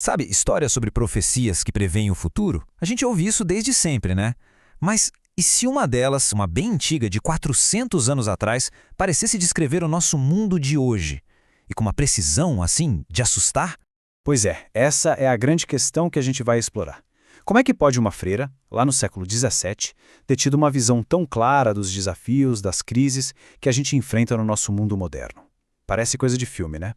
Sabe, histórias sobre profecias que preveem o futuro? A gente ouve isso desde sempre, né? Mas e se uma delas, uma bem antiga, de 400 anos atrás, parecesse descrever o nosso mundo de hoje? E com uma precisão, assim, de assustar? Pois é, essa é a grande questão que a gente vai explorar. Como é que pode uma freira, lá no século XVII, ter tido uma visão tão clara dos desafios, das crises que a gente enfrenta no nosso mundo moderno? Parece coisa de filme, né?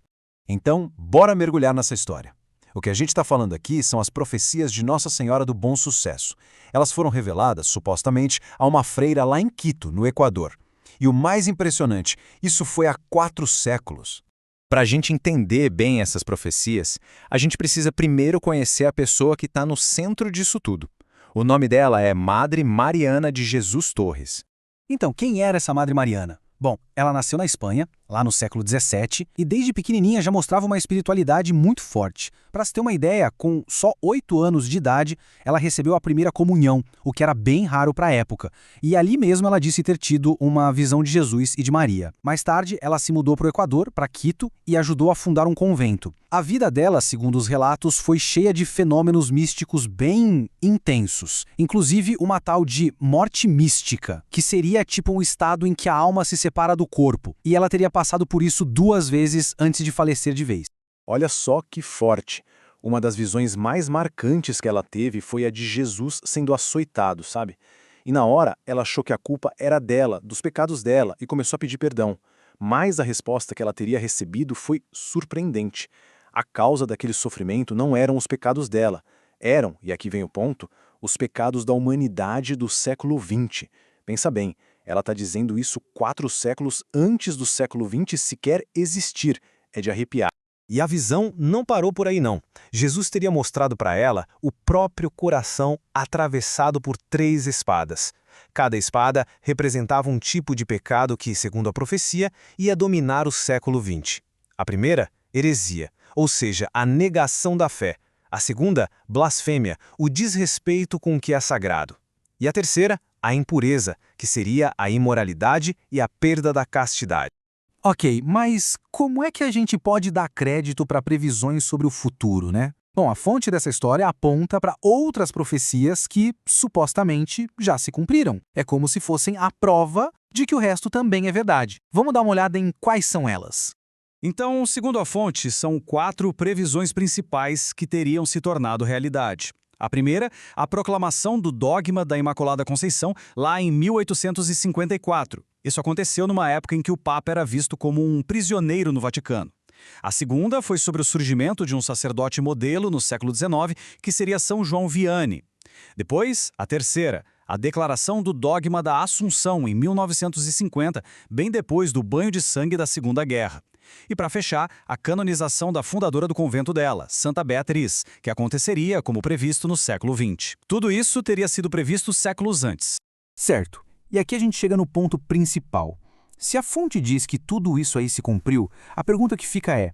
Então, bora mergulhar nessa história. O que a gente está falando aqui são as profecias de Nossa Senhora do Bom Sucesso. Elas foram reveladas, supostamente, a uma freira lá em Quito, no Equador. E o mais impressionante, isso foi há 4 séculos. Para a gente entender bem essas profecias, a gente precisa primeiro conhecer a pessoa que está no centro disso tudo. O nome dela é Madre Mariana de Jesus Torres. Então, quem era essa Madre Mariana? Bom, ela nasceu na Espanha, lá no século XVII, e desde pequenininha já mostrava uma espiritualidade muito forte. Para se ter uma ideia, com só 8 anos de idade, ela recebeu a primeira comunhão, o que era bem raro para a época. E ali mesmo ela disse ter tido uma visão de Jesus e de Maria. Mais tarde, ela se mudou para o Equador, para Quito, e ajudou a fundar um convento. A vida dela, segundo os relatos, foi cheia de fenômenos místicos bem intensos. Inclusive uma tal de morte mística, que seria tipo um estado em que a alma se separa do corpo. E ela teria passado por isso 2 vezes antes de falecer de vez. Olha só que forte. Uma das visões mais marcantes que ela teve foi a de Jesus sendo açoitado, sabe? E na hora, ela achou que a culpa era dela, dos pecados dela, e começou a pedir perdão. Mas a resposta que ela teria recebido foi surpreendente. A causa daquele sofrimento não eram os pecados dela. Eram, e aqui vem o ponto, os pecados da humanidade do século XX. Pensa bem, ela está dizendo isso 4 séculos antes do século XX sequer existir. É de arrepiar. E a visão não parou por aí não. Jesus teria mostrado para ela o próprio coração atravessado por 3 espadas. Cada espada representava um tipo de pecado que, segundo a profecia, ia dominar o século XX. A primeira, heresia, ou seja, a negação da fé. A segunda, blasfêmia, o desrespeito com o que é sagrado. E a terceira, a impureza, que seria a imoralidade e a perda da castidade. Ok, mas como é que a gente pode dar crédito para previsões sobre o futuro, né? Bom, a fonte dessa história aponta para outras profecias que, supostamente, já se cumpriram. É como se fossem a prova de que o resto também é verdade. Vamos dar uma olhada em quais são elas. Então, segundo a fonte, são 4 previsões principais que teriam se tornado realidade. A primeira, a proclamação do dogma da Imaculada Conceição, lá em 1854. Isso aconteceu numa época em que o Papa era visto como um prisioneiro no Vaticano. A segunda foi sobre o surgimento de um sacerdote modelo no século XIX, que seria São João Vianney. Depois, a terceira, a declaração do dogma da Assunção, em 1950, bem depois do banho de sangue da Segunda Guerra. E para fechar, a canonização da fundadora do convento dela, Santa Beatriz, que aconteceria como previsto no século XX. Tudo isso teria sido previsto séculos antes. Certo. E aqui a gente chega no ponto principal. Se a fonte diz que tudo isso aí se cumpriu, a pergunta que fica é: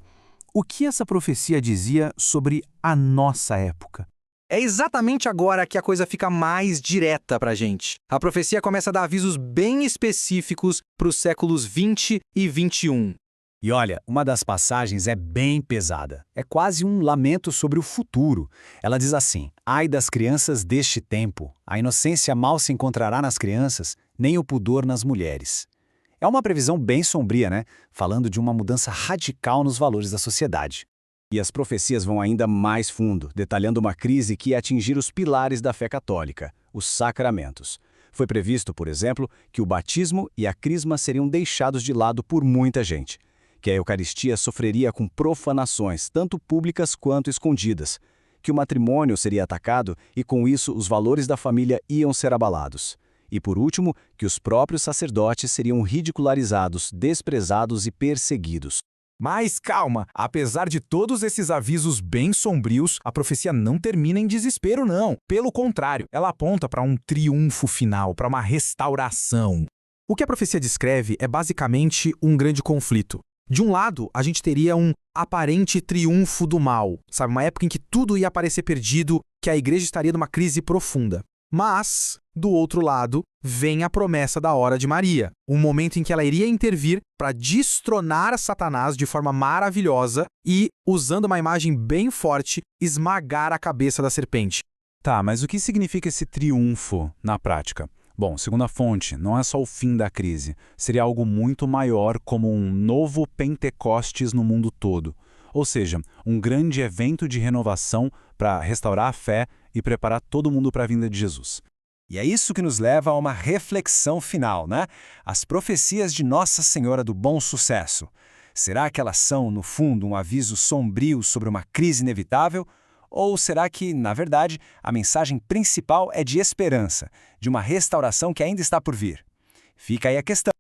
o que essa profecia dizia sobre a nossa época? É exatamente agora que a coisa fica mais direta para a gente. A profecia começa a dar avisos bem específicos para os séculos 20 e 21. E olha, uma das passagens é bem pesada. É quase um lamento sobre o futuro. Ela diz assim: ai das crianças deste tempo, a inocência mal se encontrará nas crianças, nem o pudor nas mulheres. É uma previsão bem sombria, né? Falando de uma mudança radical nos valores da sociedade. E as profecias vão ainda mais fundo, detalhando uma crise que ia atingir os pilares da fé católica, os sacramentos. Foi previsto, por exemplo, que o batismo e a crisma seriam deixados de lado por muita gente, que a Eucaristia sofreria com profanações, tanto públicas quanto escondidas, que o matrimônio seria atacado e, com isso, os valores da família iam ser abalados. E, por último, que os próprios sacerdotes seriam ridicularizados, desprezados e perseguidos. Mas calma, apesar de todos esses avisos bem sombrios, a profecia não termina em desespero, não. Pelo contrário, ela aponta para um triunfo final, para uma restauração. O que a profecia descreve é basicamente um grande conflito. De um lado, a gente teria um aparente triunfo do mal, sabe? Uma época em que tudo ia parecer perdido, que a igreja estaria numa crise profunda. Mas, do outro lado, vem a promessa da hora de Maria, um momento em que ela iria intervir para destronar Satanás de forma maravilhosa e, usando uma imagem bem forte, esmagar a cabeça da serpente. Tá, mas o que significa esse triunfo na prática? Bom, segundo a fonte, não é só o fim da crise. Seria algo muito maior, como um novo Pentecostes no mundo todo. Ou seja, um grande evento de renovação para restaurar a fé e preparar todo mundo para a vinda de Jesus. E é isso que nos leva a uma reflexão final, né? As profecias de Nossa Senhora do Bom Sucesso. Será que elas são, no fundo, um aviso sombrio sobre uma crise inevitável? Ou será que, na verdade, a mensagem principal é de esperança, de uma restauração que ainda está por vir? Fica aí a questão.